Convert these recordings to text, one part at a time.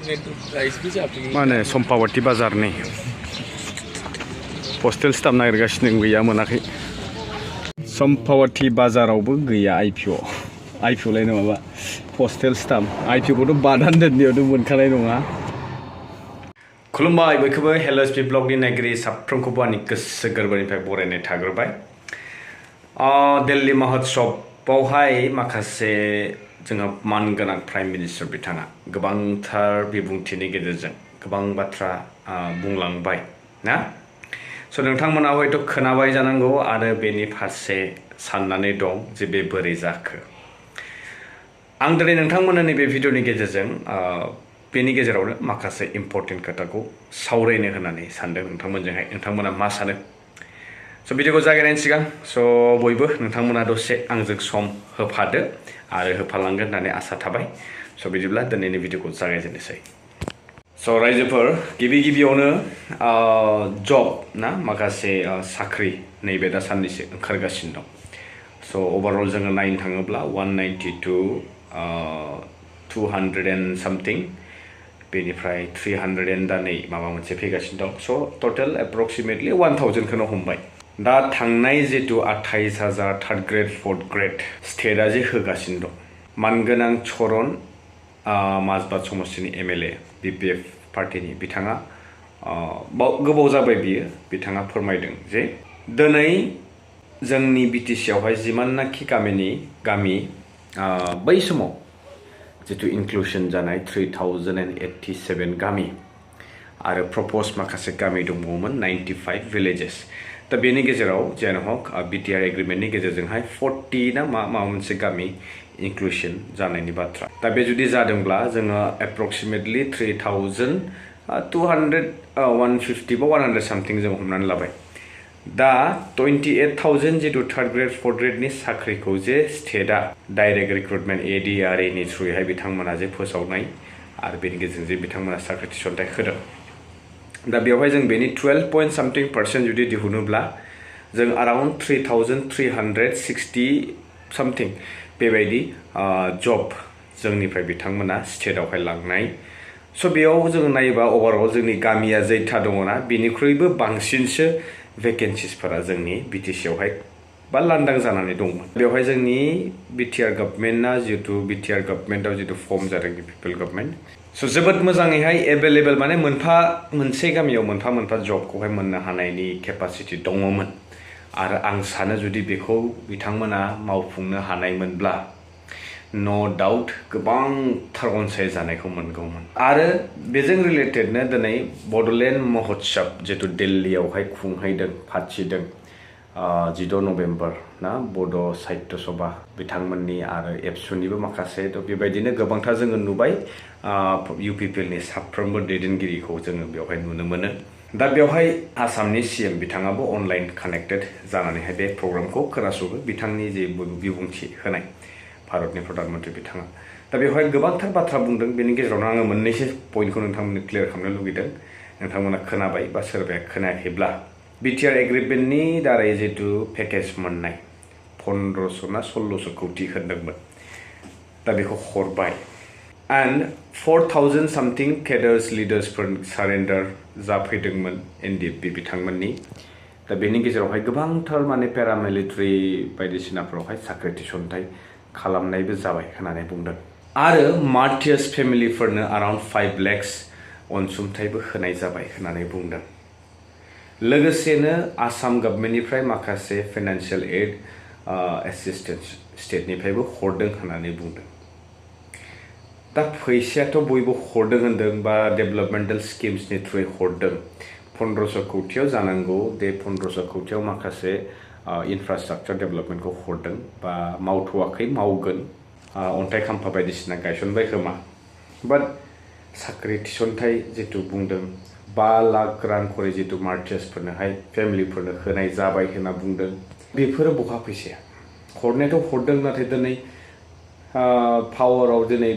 माने सम्पावती बाजारनि hostel staff नागिरगासिनो गैया मोनाखै सम्पावती बाजारावबो गैया आइपिअ लायनो माबा हस्टेल स्टाफ आइपिअखौथ' बादान दोननायावथ' मोनखानाय नङा खुलुमबाय बयखौबो हेल' एसपि ब्लगनि नायगिरि साफ्रोमखौबो आंनि गोसो गोरबोनिफ्राय बरायनाय थाग्रोबाय दिल्ली महोत्सवआवहाय माखासे जोंहा मानगोनां प्राइम मिनिस्टार बिथाङा गोबांथार बिबुंथिनि गेजेरजों गोबां बाथ्रा बुंलांबाय ना स' नोंथांमोना हयथ' खोनाबाय जानांगौ आरो बेनि फारसे साननानै दं जे बे बोरै जाखो आं दिनै नोंथांमोननो नैबे भिडिअनि गेजेरजों बेनि गेजेरावनो माखासे इम्पर्टेन्ट खोथाखौ सावरायनो होननानै सानदों नोंथांमोनजोंहाय नोंथांमोना मा सानो स' भिडिअखौ जागायनायनि सिगां स' बयबो नोंथांमोना दसे आंजों सम होफादो आरो होफालांगोन होननानै आसा थाबाय स' बिदिब्ला दिनैनि भिडिअखौ जागायजेननोसै स' रायजोफोर गिबियावनो जब ना माखासे साख्रि नैबे दा साननैसो ओंखारगासिनो दं स' अभारअल जोङो नायनो थाङोब्ला 192 200 and something बेनिफ्राय 300 and दा नै माबा मोनसे फैगासिनो दं स' टटेल एप्रक्सिमेटलि 1000 खौनो हमबाय दा थांनाय जितु 28,000 थार्ड ग्रेड फर्थ ग्रेड स्टेटआ जे होगासिनो दं मानगोनां चरन माजबाद समस्तिनि एमएलए बिपिएफ पार्टिनि बिथाङा गोबाव जाबाय बिथाङा फोरमायदों जे दिनै जोंनि बिटिसि आवहाय जिमाननाखि गामि बै समाव जितु इनक्लुसन जानाय 3087 गामि आरो प्रप'ज माखासे गामि दंबावोमोन 95 भिलेजेस दा बेनि गेजेराव जेन हक बिटिआर एग्रिमेन्टनि गेजेरजोंहाय 40 ना माबा मोनसे गामि इनक्लुसन जानायनि बाथ्रा दा बे जुदि जादोंब्ला जोङो एप्रक्सिमेटलि 3200 150 बा 100 सामथिं जों हमनानै लाबाय दा 28,000 जितु थार्ड ग्रेड फर्थ ग्रेडनि साख्रिखौ जे स्टेटआ डाइरेक्ट रिक्रुटमेन्ट एडिआरए नि थ्रुयैहाय बिथांमोना जे फोसावनाय आरो बेनि गेजेरजों जे बिथांमोना साख्रि थिसनथाइ होदों दा बेवहाय जों बेनि 12.something% जुदि दिहुनोब्ला जों अराउन्ड 3,360 समथिं बेबायदि जब जोंनिफ्राय बिथांमोना स्टेटआवहाय लांनाय स' बेयाव जों नायोबा ओभारअल जोंनि गामिया जैथा दङना बेनिख्रुइबो बांसिनसो भेकेन्सिसफोरा जोंनि बिटिसि आवहाय बा लांदां जानानै दंमोन बेवहाय जोंनि बिटिआर गभर्नमेन्टआव जितु फर्म जादों पिपल गभर्नमेन्ट स' जोबोद मोजाङैहाय एभेलेबल माने मोनसे गामियाव मोनफा जबखौहाय मोननो हानायनि केपासिटि दङमोन आरो आं सानो जुदि बेखौ बिथांमोना मावफुंनो हानायमोनब्ला नो डाउट गोबांथार अनसायजानायखौ मोनगौमोन आरो बेजों रिलेटेडनो दिनै बड'लेण्ड महोत्सव जितु दिल्लीयावहाय खुंहैदों फाथिदों 16 नभेम्बर ना बड' साहित्य सभा बिथांमोननि आरो एबसुनिबो माखासे बेबायदिनो गोबांथार जोङो नुबाय इउपिपिएलनि साफ्रोमबो दैदेनगिरिखौ जोङो बेवहाय नुनो मोनो दा बेवहाय आसामनि सीएम बिथाङाबो अनलाइन कानेक्टेड जानानैहाय बे प्रग्रामखौ खोनासङो बिथांनि जे बिबुंथि होनाय भारतनि प्रधानमन्त्रि बिथाङा दा बेवहाय गोबांथार बाथ्रा बुंदों बेनि गेजेरावनो आङो मोननैसो पइन्टखौ नोंथांमोननो क्लियार खालामनो लुगैदों नोंथांमोना खोनाबाय बा सोरबाया खोनायाखैब्ला बिटिआर एग्रिमेन्टनि दारै जितु पेकेज मोननाय 1500 ना 1600 कौटि होनदोंमोन दा बेखौ हरबाय एन्ड 4000 समथिं केडार्स लिडार्सफोर सारेन्डार जाफैदोंमोन एनडिएफबि बिथांमोननि दा बेनि गेजेरावहाय गोबांथार माने पेरामिलिटारि बायदिसिनाफोरावहाय साख्रि थिसनथाइ खालामनायबो जाबाय होननानै बुंदों आरो मार्टियार्स फेमिलिफोरनो अराउन्ड 5 lakhs अनसुंथाइबो होनाय जाबाय होननानै बुंदों लोगोसेनो आसाम गभर्नमेन्टनिफ्राय माखासे फाइनान्सियेल एड एसिस्टेन्स स्टेटनिफ्रायबो हरदों होननानै बुंदों दा फैसायाथ' बयबो हरदों होनदों बा डेभेलपमेन्टेल स्किम्सनि थ्रुयै हरदों 1500 कौटियाव जानांगौ बे 1500 कौटियाव माखासे इनफ्रास्ट्राक्चार डेभेलपमेन्टखौ हरदों बा मावथ'वाखै मावगोन अन्थाइ खाम्फा बायदिसिना गायसनबाय खोमा बाट साख्रि थिसनथाइ जितु बुंदों 5 लाख रां खरै जितु मार्टियार्सफोरनोहाय फेमिलिफोरनो होनाय जाबाय होनना बुंदों बेफोरो बहा फैसाया हरनायाथ' हरदों नाथाय दिनै पावाराव दिनै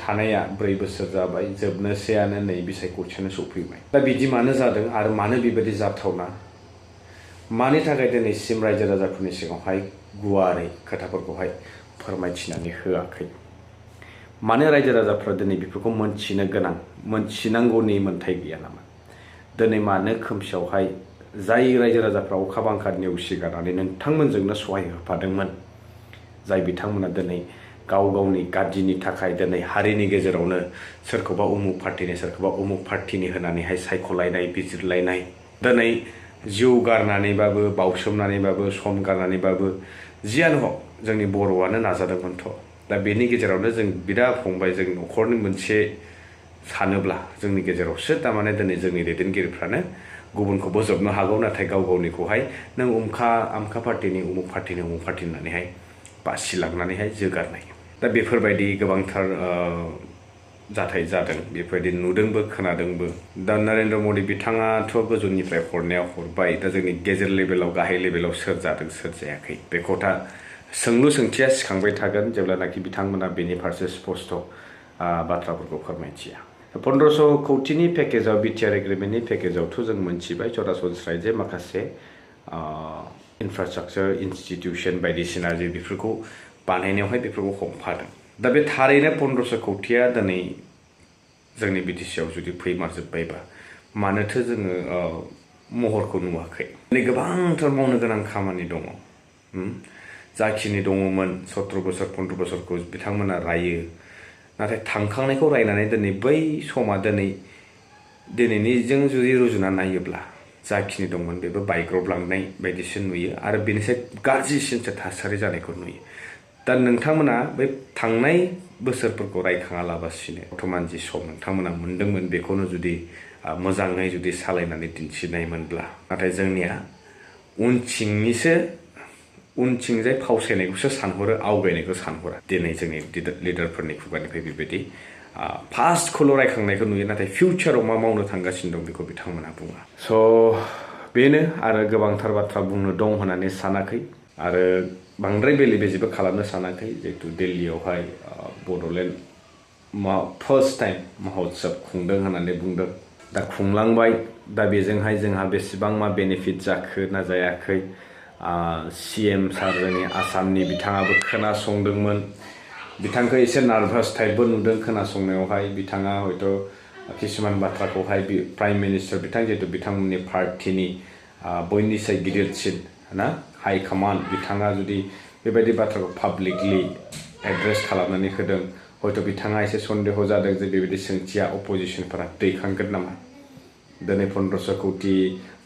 थानाया 4 बोसोर जाबाय जोबनोसैयानो नै बिसायख'थियानो सफैबाय दा बिदि मानो जादों आरो मानो बेबायदि जाथावना मानि थाखाय दिनैसिम रायजो राजाफोरनि सिगाङावहाय गुवारै खोथाफोरखौहाय फोरमायथिनानै होआखै मानो रायजो राजाफ्रा दिनै बेफोरखौ मोनथिनो गोनां मोनथिनांगौनि मोन्थाय गैया नामा दिनै मानो खोमसियावहाय जाय रायजो राजाफ्रा अखा बांखा नेवसिगारनानै नोंथांमोनजोंनो सहाय होफादोंमोन जाय बिथांमोना दिनै गाव गावनि गाज्रिनि थाखाय दिनै हारिनि गेजेरावनो सोरखौबा उमुक पार्टिनि होनानैहाय सायख'लायनाय बिजिरलायनाय दिनै जिउ गारनानैबाबो बावसोमनानैबाबो सम गारनानैबाबो जियानो हक जोंनि बर'आनो नाजादोंमोनथ' दा बेनि गेजेरावनो जों बिदा फंबाय जों न'खरनि मोनसे सानोब्ला जोंनि गेजेरावसो तारमाने दिनै जोंनि दैदेनगिरिफ्रानो गुबुनखौ बोजबनो हागौ नाथाय गाव गावनिखौहाय नों आमखा पार्टिनि उमुक पार्टि होननानैहाय बासिलांनानैहाय जोगारनाय दा बेफोरबायदि गोबांथार जाथाय जादों बेफोरबायदि नुदोंबो खोनादोंबो दा नरेन्द्र मदि बिथाङाथ' गोजौनिफ्राय हरनायाव हरबाय दा जोंनि गेजेर लेभेलाव गाहाय लेभेलाव सोर जादों सोर जायाखै बेखौ दा सोंथिया सिखांबाय थागोन जेब्लानाखि बिथांमोना बेनि फारसे स्पष्ट बाथ्राफोरखौ फोरमायथिया 1500 कौटिनि पेकेजाव बिटिआर एग्रिमेन्टनि पेकेजावथ' जों मोनथिबाय सरासनस्रायै जे माखासे इनफ्रास्ट्राक्चार इन्स्टिटिउसन बायदिसिना जे बेफोरखौ बानायनायावहाय बेफोरखौ हमफादों दा बे थारैनो 1500 कौटिया दिनै जोंनि बिटिसिआव जुदि फैमारजोब्बायबा मानोथो जोङो महरखौ नुवाखै दिनै गोबांथार मावनो गोनां खामानि दङ जाखिनि दङमोन 17 बोसोर 15 बोसोरखौ बिथांमोना रायो नाथाय थांखांनायखौ रायनानै दिनै बै समा दिनैनिजों जुदि रुजुना नायोब्ला जाखिनि दंमोन बेबो बायग्रबलांनाय बायदिसो नुयो आरो बेनिफ्राय गाज्रिसिनसो थासारि जानायखौ नुयो दा नोंथांमोना बै थांनाय बोसोरफोरखौ रायखाङालाबासिनो बर्थमान जि सम नोंथांमोना मोनदोंमोन बेखौनो जुदि मोजाङै जुदि सालायनानै दिन्थिनायमोनब्ला नाथाय जोंनिया उनथिंजाय फावसायनायखौसो सानहरो आवगायनायखौ सानहरा दिनै जोंनि लिडारफोरनि खुगानिफ्राय बेबायदि पास्टखौल' रायखांनायखौ नुयो नाथाय फिउचाराव मा मावनो थांगासिनो दं बेखौ बिथांमोना बुङा स' बेनो आरो गोबांथार बाथ्रा बुंनो दं होननानै सानाखै आरो बांद्राय बेले बेजेबो खालामनो सानाखै जिहेतु दिल्लीयावहाय बड'लेण्ड फार्स्ट टाइम महोत्सब खुंदों होननानै बुंदों दा खुंलांबाय दा बेजोंहाय जोंहा बेसेबां मा बेनिफिट जाखो ना जायाखै CM सार जोंनि आसामनि बिथाङाबो खोनासंदोंमोन बिथांखौ एसे नार्भास टाइपबो नुदों खोनासंनायावहाय बिथाङा हयथ' किसुमान बाथ्राखौहाय प्राइम मिनिस्टार बिथां जिहेतु बिथांमोननि पार्टिनि बयनिसाय गिदिरसिन ना हाइ कमान्ड बिथाङा जुदि बेबायदि बाथ्राखौ पाब्लिकलि एड्रेस खालामनानै होदों हयथ' बिथाङा एसे सन्देह जादों जे बेबायदि सोंथिया अपोजिसनफोरा दैखांगोन नामा दिनै 1500 कौटि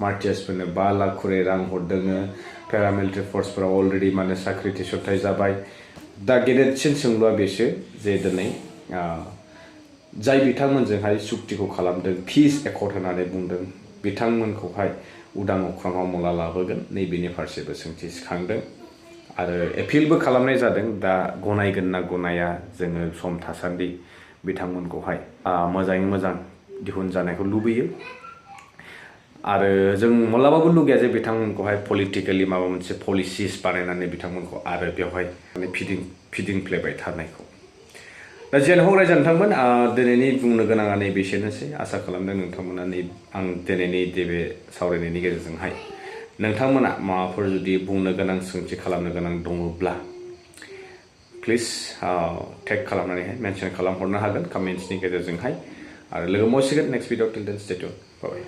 मार्टियार्सफोरनो 5 लाख खरै रां हरदोङो पेरामिलिटारि फर्सफोरा अलरेडि माने साख्रि थिसनथाइ जाबाय दा गेदेरसिन सोंलुआ बेसो जे दिनै जाय बिथांमोनजोंहाय सुक्तिखौ खालामदों पिस एकर्ड होननानै बुंदों बिथांमोनखौहाय उदां अख्राङाव मला लाबोगोन नैबेनि फारसेबो सोंथि सिखांदों आरो एपिलबो खालामनाय जादों दा गनायगोन ना गनाया जोङो सम थासान्दि बिथांमोनखौहाय मोजाङै मोजां दिहुनजानायखौ लुबैयो आरो जों मालाबाबो लुगैया जे बिथांमोनखौहाय पलिटिकेलि माबा मोनसे पलिसिस बानायनानै बिथांमोनखौ आरो बेवहाय माने फिदिंफ्लेबाय थानायखौ दा जेन हक रायजो नोंथांमोन दिनैनि बुंनो गोनाङा नैबेसेनोसै आसा खालामदों नोंथांमोना आं दिनैनि बे सावरायनायनि गेजेरजोंहाय नोंथांमोना माबाफोर जुदि बुंनो गोनां सोंथि खालामनो गोनां दङब्ला प्लिज टेग खालामनानैहाय मेनसन खालामहरनो हागोन कमेन्ट्सनि गेजेरजोंहाय आरो लोगो मोनसिगोन नेक्स्ट भिडिअ टिल देन स्टे टिउन बाय